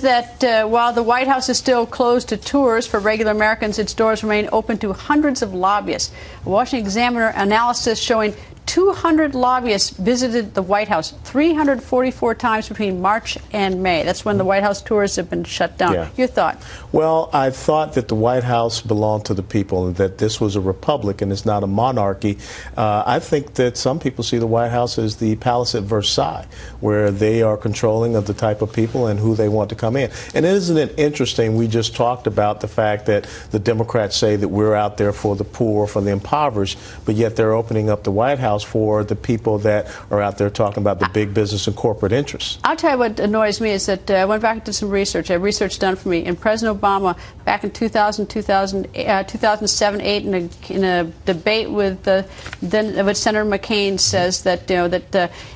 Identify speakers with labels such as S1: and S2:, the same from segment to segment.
S1: that while the White House is still closed to tours for regular Americans, its doors remain open to hundreds of lobbyists. A Washington Examiner analysis showing 200 lobbyists visited the White House 344 times between March and May. That's when the White House tours have been shut down.
S2: Yeah.
S1: Your thought?
S2: Well, I thought that the White House belonged to the people and that this was a republic and it's not a monarchy. I think that some people see the White House as the palace at Versailles, where they are controlling of the type of people and who they want to come in. And isn't it interesting, we just talked about the fact that the Democrats say that we're out there for the poor, for the impoverished, but yet they're opening up the White House for the people that are out there talking about the big business and corporate interests.
S1: I'll tell you what annoys me is that I went back and did some research. I had research done for me. And President Obama, back in 2007, 8, in a debate with Senator McCain, says that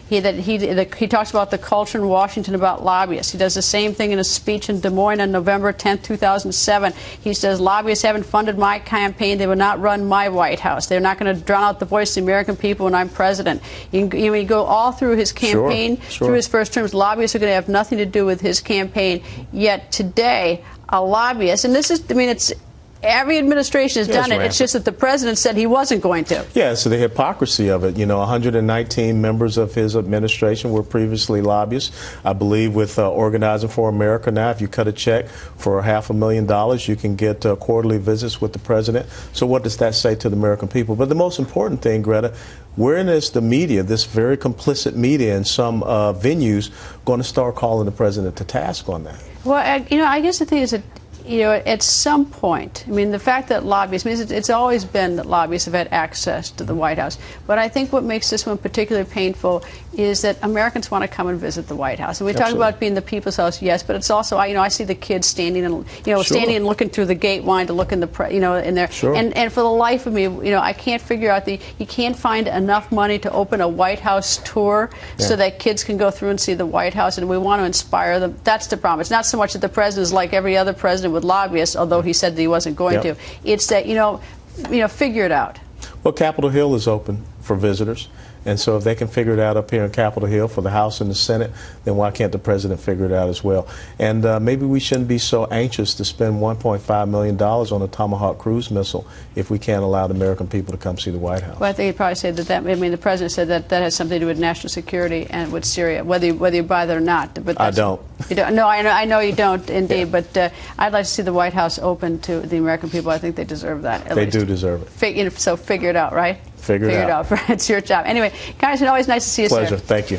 S1: he talks about the culture in Washington about lobbyists. He does the same thing in a speech in Des Moines on November 10, 2007. He says lobbyists haven't funded my campaign. They will not run my White House. They're not going to drown out the voice of the American people when I'm president. You go all through his campaign, through his first terms, lobbyists are going to have nothing to do with his campaign. Yet today, a lobbyist, and this is, I mean, it's every administration has done it. It's just that the president said he wasn't going to.
S2: Yeah, so the hypocrisy of it. You know, 119 members of his administration were previously lobbyists. I believe with Organizing for America now, if you cut a check for $500,000, you can get quarterly visits with the president. So what does that say to the American people? But the most important thing, Greta, wherein is the media, this very complicit media in some venues, going to start calling the president to task on that?
S1: Well, I guess the thing is that, at some point, I mean, the fact that lobbyists, I mean, it's always been that lobbyists have had access to the White House. But I think what makes this one particularly painful is that Americans want to come and visit the White House. And we talk about being the people's house, yes, but it's also, I see the kids standing and, standing and looking through the gate line to look in the, in there. And for the life of me, I can't figure out you can't find enough money to open a White House tour so that kids can go through and see the White House, and we want to inspire them. That's the problem. It's not so much that the president is like every other president with lobbyists, although he said that he wasn't going to. It's that, figure it out.
S2: Well, Capitol Hill is open for visitors. And so if they can figure it out up here in Capitol Hill for the House and the Senate, then why can't the president figure it out as well? And maybe we shouldn't be so anxious to spend $1.5 million on a Tomahawk cruise missile if we can't allow the American people to come see the White House.
S1: Well, I think he'd probably say the president said that has something to do with national security and with Syria, whether you buy that or not. But
S2: I don't.
S1: You don't. No, I know you don't, indeed. But I'd like to see the White House open to the American people. I think they deserve that. At least.
S2: They do deserve it.
S1: So figure it out, right?
S2: Figure it out.
S1: It's your job. Anyway, Congressman, always nice to see you,
S2: Pleasure.
S1: sir.
S2: Thank you.